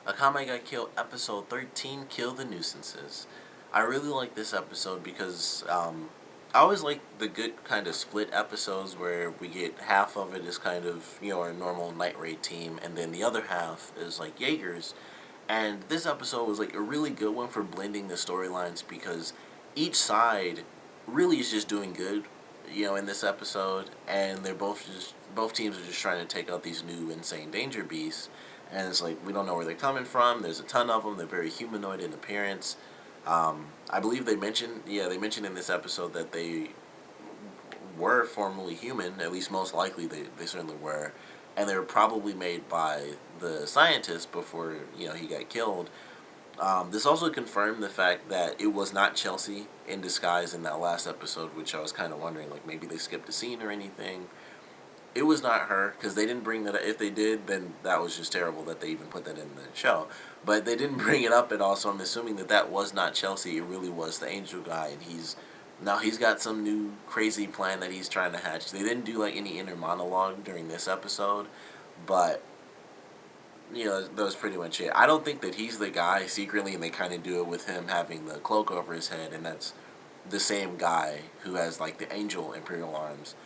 Akame got killed, episode 13, Kill the Nuisances. I really like this episode because I always like the good kind of split episodes where we get half of it is kind of, our normal night raid team, and then the other half is like Jaegers. And this episode was like a really good one for blending the storylines because each side really is just doing good, in this episode, and both teams are just trying to take out these new insane danger beasts, and it's like we don't know where they're coming from. There's a ton of them. They're very humanoid in appearance. I believe they mentioned in this episode that they were formerly human. At least most likely they certainly were, and they were probably made by the scientist before he got killed. This also confirmed the fact that it was not Chelsea in disguise in that last episode, which I was kind of wondering, like maybe they skipped a scene or anything. It was not her because they didn't bring that up. If they did, then that was just terrible that they even put that in the show. But they didn't bring it up at all, so I'm assuming that that was not Chelsea. It really was the Angel guy, and he's got some new crazy plan that he's trying to hatch. They didn't do like any inner monologue during this episode, but that was pretty much it. I don't think that he's the guy secretly, and they kind of do it with him having the cloak over his head, and that's the same guy who has like the angel imperial arms.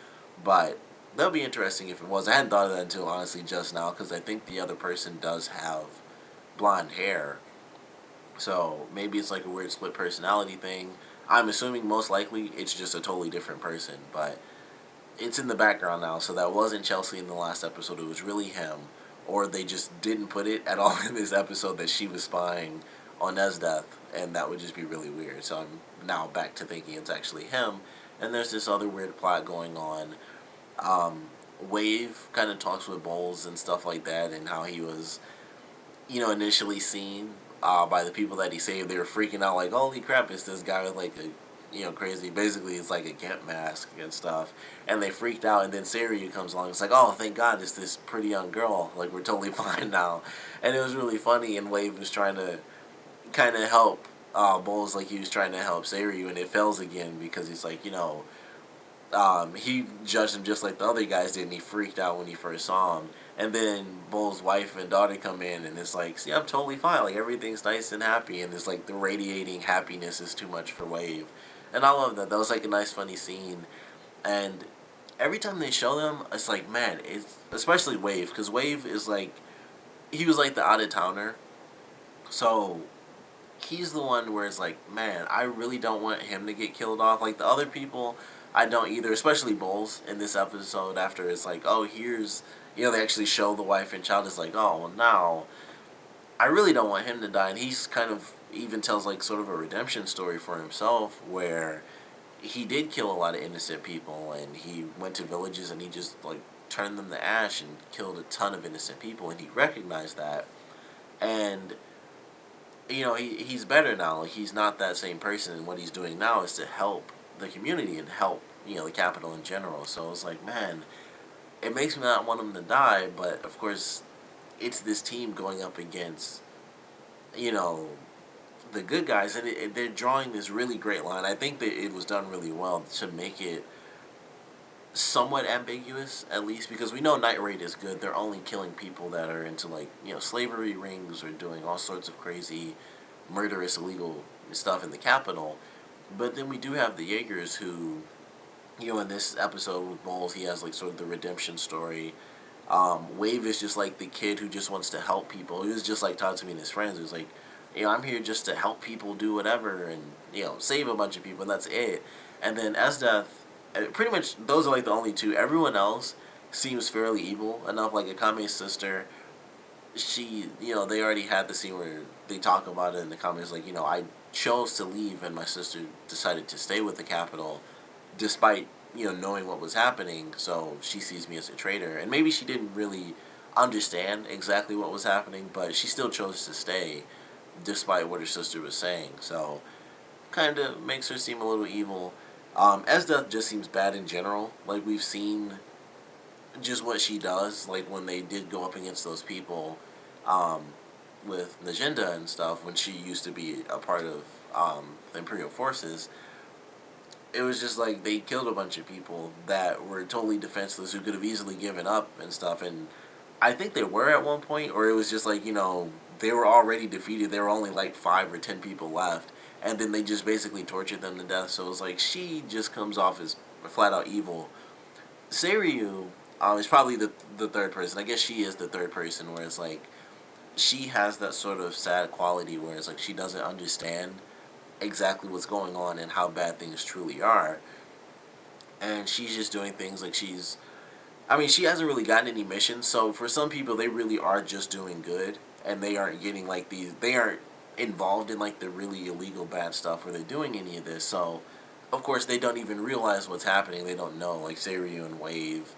But that'll be interesting if it was. I hadn't thought of that until honestly just now because I think the other person does have blonde hair, so maybe it's like a weird split personality thing. I'm assuming most likely it's just a totally different person, but it's in the background now, so that wasn't Chelsea in the last episode. It was really him, or they just didn't put it at all in this episode that she was spying on Esdeath, and that would just be really weird. So I'm now back to thinking it's actually him, and there's this other weird plot going on. Wave kind of talks with Bowles and stuff like that, and how he was, initially seen by the people that he saved. They were freaking out, like, holy crap, it's this guy with like a crazy. Basically, it's like a Gimp mask and stuff. And they freaked out, and then Saryu comes along. It's like, oh, thank God, it's this pretty young girl. Like, we're totally fine now. And it was really funny, and Wave was trying to kind of help Bowles, like he was trying to help Saryu, and it fails again because he's like, he judged him just like the other guys did, and he freaked out when he first saw him. And then Bull's wife and daughter come in, and it's like, see, I'm totally fine. Like, everything's nice and happy, and it's like the radiating happiness is too much for Wave. And I love that. That was like a nice, funny scene. And every time they show them, it's like, man, it's especially Wave, because Wave is like, he was like the out of towner. So he's the one where it's like, man, I really don't want him to get killed off. Like the other people, I don't either, especially Bowles in this episode after it's like, oh, here's, they actually show the wife and child. It's like, oh, well, now I really don't want him to die. And he's kind of even tells like sort of a redemption story for himself where he did kill a lot of innocent people, and he went to villages and he just like turned them to ash and killed a ton of innocent people, and he recognized that. And he's better now. Like, he's not that same person, and what he's doing now is to help the community and help the capital in general. So it's like, man, it makes me not want him to die, but of course it's this team going up against the good guys, and they're drawing this really great line. I think that it was done really well to make it somewhat ambiguous, at least, because we know Night Raid is good. They're only killing people that are into like slavery rings or doing all sorts of crazy, murderous, illegal stuff in the capital. But then we do have the Jaegers who, in this episode with Bowles, he has like sort of the redemption story. Wave is just like the kid who just wants to help people. He was just like Tatsumi and his friends. He was like, I'm here just to help people do whatever and, save a bunch of people, and that's it. And then Esdeath, pretty much those are like the only two. Everyone else seems fairly evil enough. Like Akame's sister, she, they already had the scene where they talk about it, and Akame's like, I chose to leave, and my sister decided to stay with the capital despite, knowing what was happening, so she sees me as a traitor. And maybe she didn't really understand exactly what was happening, but she still chose to stay despite what her sister was saying. So kind of makes her seem a little evil. Esdeath just seems bad in general. Like, we've seen just what she does. Like, when they did go up against those people with Najenda and stuff, when she used to be a part of the Imperial forces, it was just like they killed a bunch of people that were totally defenseless, who could have easily given up and stuff. And I think they were at one point, or it was just like, they were already defeated. There were only like 5 or 10 people left, and then they just basically tortured them to death. So it's like she just comes off as flat out evil. Seiryu is probably the third person. I guess she is the third person, where it's like she has that sort of sad quality where it's like she doesn't understand exactly what's going on and how bad things truly are, and she's just doing things like she's. I mean, she hasn't really gotten any missions, so for some people, they really are just doing good, and they aren't getting like these. They aren't involved in like the really illegal bad stuff where they're doing any of this. So, of course, they don't even realize what's happening. They don't know, like Seiryu and Wave.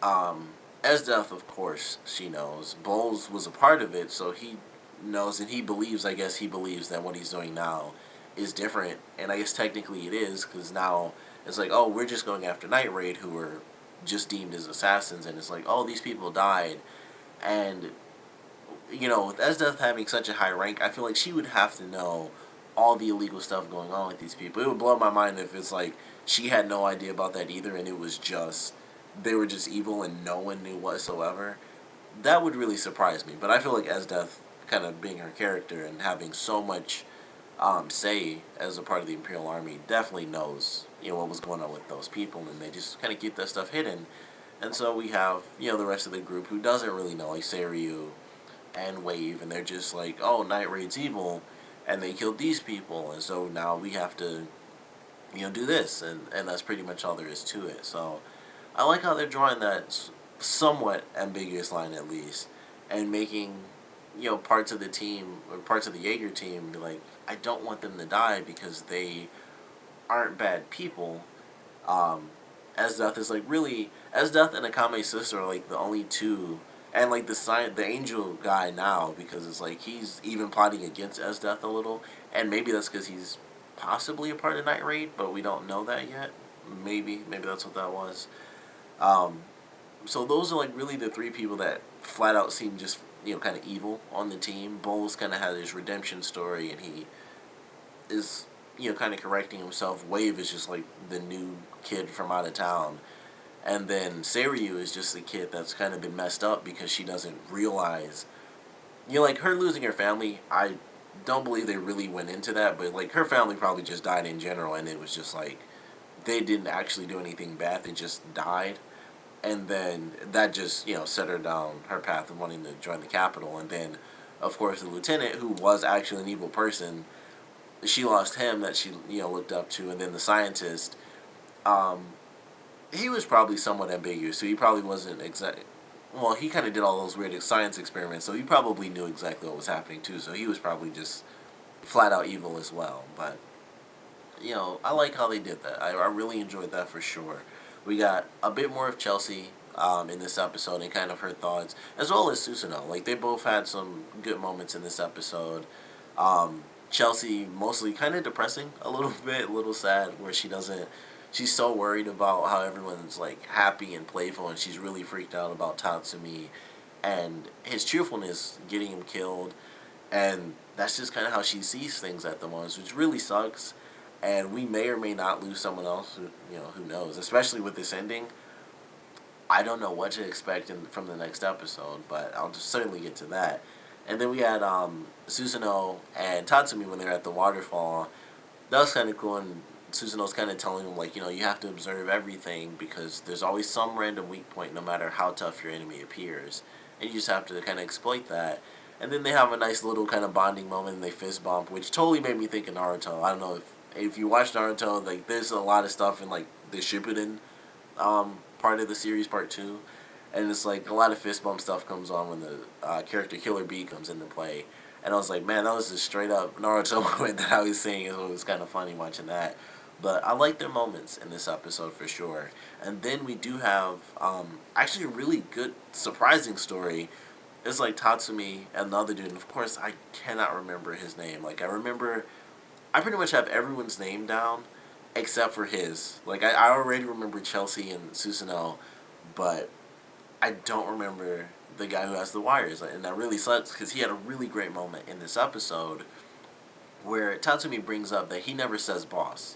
Um, Esdeath, of course, she knows. Bowles was a part of it, so he knows and he believes. I guess he believes that what he's doing now is different, and I guess technically it is because now it's like, oh, we're just going after Night Raid, who were just deemed as assassins, and it's like, oh, these people died, and with Esdeath having such a high rank, I feel like she would have to know all the illegal stuff going on with these people. It would blow my mind if it's like she had no idea about that either, and it was just they were just evil and no one knew whatsoever. That would really surprise me. But I feel like Esdeath, kind of being her character and having so much say as a part of the Imperial Army, definitely knows what was going on with those people, and they just kind of keep that stuff hidden. And so we have the rest of the group who doesn't really know, like Seiryu and Wave, and they're just like, oh, Night Raid's evil, and they killed these people, and so now we have to do this, and that's pretty much all there is to it. So I like how they're drawing that somewhat ambiguous line at least, and making parts of the team or parts of the Yeager team be like, I don't want them to die because they aren't bad people. Esdeath is like really Esdeath and Akame's sister are like the only two, and like the angel guy now, because it's like he's even plotting against Esdeath a little, and maybe that's because he's possibly a part of Night Raid, but we don't know that yet. Maybe that's what that was. Um, so those are like really the three people that flat out seem just kind of evil on the team. Bowles kind of had his redemption story, and he is kind of correcting himself. Wave is just like the new kid from out of town, and then Seiryu is just a kid that's kind of been messed up because she doesn't realize like her losing her family. I don't believe they really went into that, but like her family probably just died in general, and it was just like they didn't actually do anything bad, they just died. And then that just set her down her path of wanting to join the capital. And then of course the lieutenant, who was actually an evil person, she lost him that she looked up to. And then the scientist, um, he was probably somewhat ambiguous, so he probably wasn't exact. Well, he kind of did all those weird science experiments, so he probably knew exactly what was happening too, so he was probably just flat out evil as well. But I like how they did that. I really enjoyed that for sure. We got a bit more of Chelsea in this episode and kind of her thoughts, as well as Susanoo. Like, they both had some good moments in this episode. Chelsea mostly kind of depressing a little bit, a little sad, where she's so worried about how everyone's like happy and playful, and she's really freaked out about Tatsumi and his truthfulness getting him killed, and that's just kind of how she sees things at the moment, which really sucks. And we may or may not lose someone else. Who knows? Especially with this ending, I don't know what to expect from the next episode, but I'll just certainly get to that. And then we had Susanoo and Tatsumi when they were at the waterfall. That was kind of cool, and Susanoo's kind of telling him, like, you have to observe everything because there's always some random weak point no matter how tough your enemy appears. And you just have to kind of exploit that. And then they have a nice little kind of bonding moment, and they fist bump, which totally made me think of Naruto. I don't know if you watch Naruto, like, there's a lot of stuff in, like, the Shippuden part of the series, part 2. And it's like a lot of fist bump stuff comes on when the character Killer Bee comes into play. And I was like, man, that was just straight up Naruto moment that I was seeing. It was kind of funny watching that. But I like their moments in this episode for sure. And then we do have actually a really good, surprising story. It's like Tatsumi and the other dude. And of course, I cannot remember his name. Like, I pretty much have everyone's name down except for his. Like, I already remember Chelsea and Susanoo, but I don't remember the guy who has the wires. And that really sucks because he had a really great moment in this episode where Tatsumi brings up that he never says boss.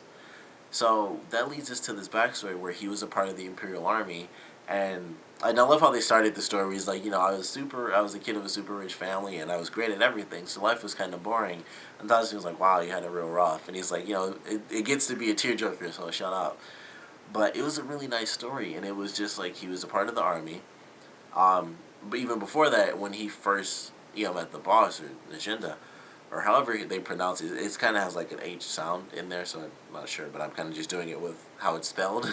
So that leads us to this backstory where he was a part of the Imperial Army, and And I love how they started the story. He's like, I was a kid of a super rich family, and I was great at everything, so life was kind of boring. And Tatsumi was like, wow, you had it real rough. And he's like, it gets to be a tearjerker, so shut up. But it was a really nice story, and it was just like he was a part of the army. But even before that, when he first, met the boss, or Nishinda, or however they pronounce it, it kind of has like an H sound in there, so I'm not sure, but I'm kind of just doing it with how it's spelled.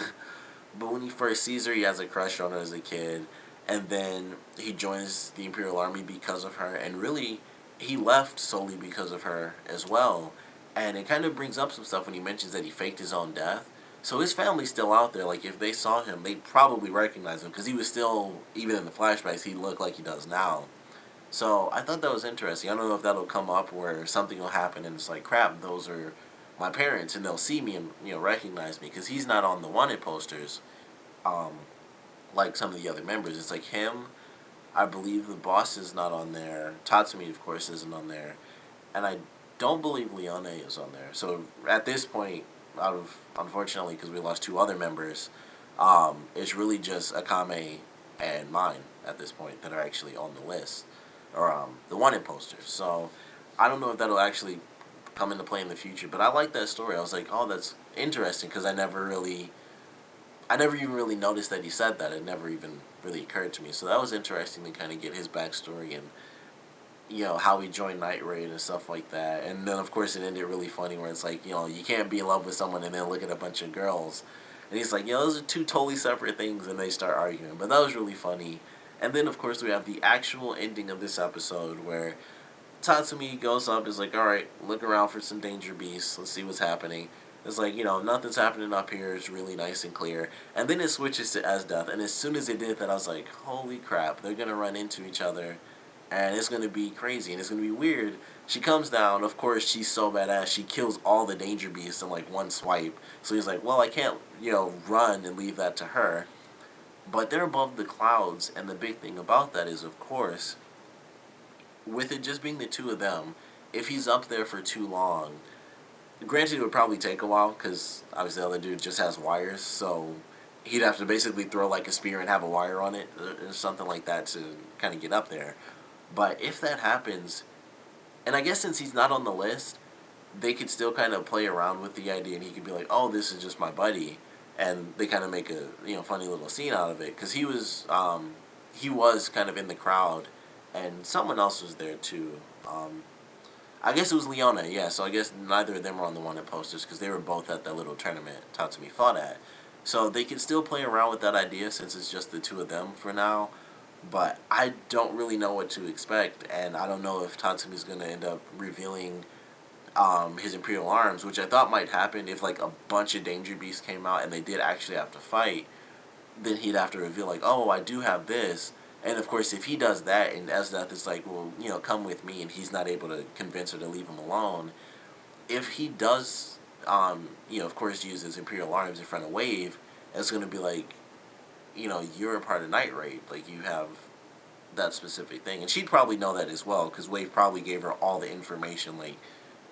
But when he first sees her, he has a crush on her as a kid, and then he joins the Imperial Army because of her, and really, he left solely because of her as well. And it kind of brings up some stuff when he mentions that he faked his own death. So his family's still out there. Like, if they saw him, they'd probably recognize him, because he was still, even in the flashbacks, he looked like he does now. So I thought that was interesting. I don't know if that'll come up where something will happen and it's like, crap, those are my parents, and they'll see me and recognize me, because he's not on the wanted posters, um, like some of the other members. It's like him. I believe the boss is not on there. Tatsumi, of course, isn't on there, and I don't believe Leone is on there. So at this point, out of unfortunately, because we lost two other members, it's really just Akame and mine at this point that are actually on the list, or the wanted posters. So I don't know if that'll actually come into play in the future, but I like that story. I was like, oh, that's interesting, because I never even really noticed that he said that. It never even really occurred to me. So that was interesting to kind of get his backstory and how he joined Night Raid and stuff like that. And then of course it ended really funny where it's like, you can't be in love with someone and then look at a bunch of girls. And he's like, those are two totally separate things, and they start arguing. But that was really funny. And then of course we have the actual ending of this episode where Tatsumi goes up, is like, alright, look around for some danger beasts, let's see what's happening. It's like, nothing's happening up here, it's really nice and clear. And then it switches to Esdeath, and as soon as it did that, I was like, holy crap, they're gonna run into each other, and it's gonna be crazy, and it's gonna be weird. She comes down, of course, she's so badass, she kills all the danger beasts in like one swipe. So he's like, well, I can't, run and leave that to her. But they're above the clouds, and the big thing about that is, of course, with it just being the two of them, if he's up there for too long, granted it would probably take a while, because obviously the other dude just has wires, so he'd have to basically throw like a spear and have a wire on it, or something like that, to kind of get up there. But if that happens, and I guess since he's not on the list, they could still kind of play around with the idea, and he could be like, oh, this is just my buddy, and they kind of make a funny little scene out of it, because he was kind of in the crowd, and someone else was there too. I guess it was Leona, yeah, so I guess neither of them were on the wanted posters, because they were both at that little tournament Tatsumi fought at. So they can still play around with that idea since it's just the two of them for now. But I don't really know what to expect, and I don't know if Tatsumi's going to end up revealing his Imperial Arms, which I thought might happen if like a bunch of Danger Beasts came out and they did actually have to fight. Then he'd have to reveal like, oh, I do have this. And of course, if he does that and Esdeath is like, well, come with me, and he's not able to convince her to leave him alone, if he does, of course, use his Imperial Arms in front of Wave, it's going to be like, you're a part of Night Raid. Like, you have that specific thing. And she'd probably know that as well, because Wave probably gave her all the information. Like,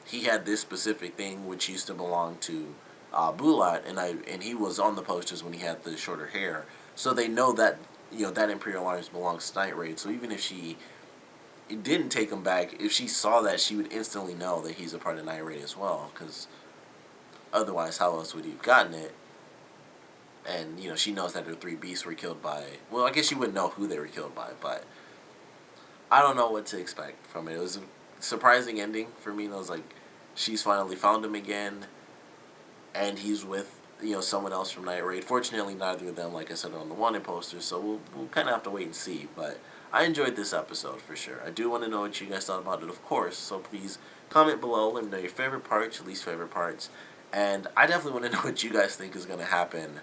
he had this specific thing which used to belong to Bulat, and he was on the posters when he had the shorter hair. So they know that, that Imperial Arms belongs to Night Raid. So even if she didn't take him back, if she saw that, she would instantly know that he's a part of Night Raid as well, because otherwise, how else would he have gotten it? And, she knows that her three beasts were killed by... Well, I guess she wouldn't know who they were killed by, but I don't know what to expect from it. It was a surprising ending for me. And I was like, she's finally found him again, and he's with, someone else from Night Raid. Fortunately, neither of them, like I said, are on the wanted poster, so we'll kind of have to wait and see. But I enjoyed this episode for sure. I do want to know what you guys thought about it, of course, so please comment below. Let me know your favorite parts, your least favorite parts, and I definitely want to know what you guys think is going to happen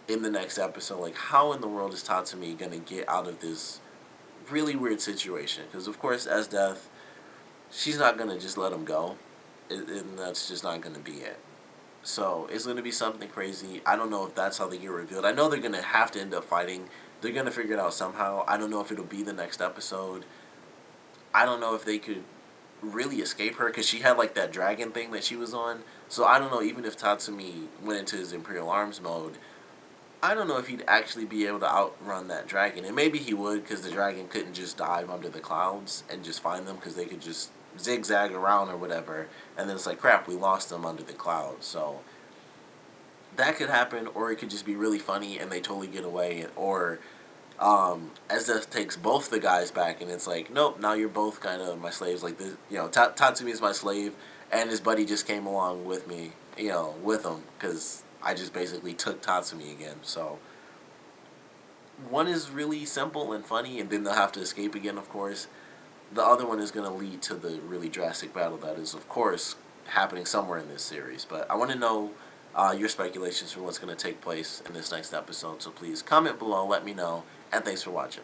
in the next episode. Like, how in the world is Tatsumi going to get out of this really weird situation? Because, of course, Esdeath, she's not going to just let him go, and that's just not going to be it. So, it's going to be something crazy. I don't know if that's how they get revealed. I know they're going to have to end up fighting. They're going to figure it out somehow. I don't know if it'll be the next episode. I don't know if they could really escape her, because she had, like, that dragon thing that she was on. So, I don't know, even if Tatsumi went into his Imperial Arms mode, I don't know if he'd actually be able to outrun that dragon. And maybe he would, because the dragon couldn't just dive under the clouds and just find them, because they could just zigzag around or whatever. And then it's like, crap, we lost them under the clouds. So that could happen, or it could just be really funny and they totally get away. Or Esdeath takes both the guys back, and it's like, nope, now you're both kind of my slaves. Like this, Tatsumi is my slave, and his buddy just came along with me, with him, because I just basically took Tatsumi again. So one is really simple and funny, and then they'll have to escape again, of course. The other one is going to lead to the really drastic battle that is, of course, happening somewhere in this series. But I want to know your speculations for what's going to take place in this next episode. So please comment below, let me know, and thanks for watching.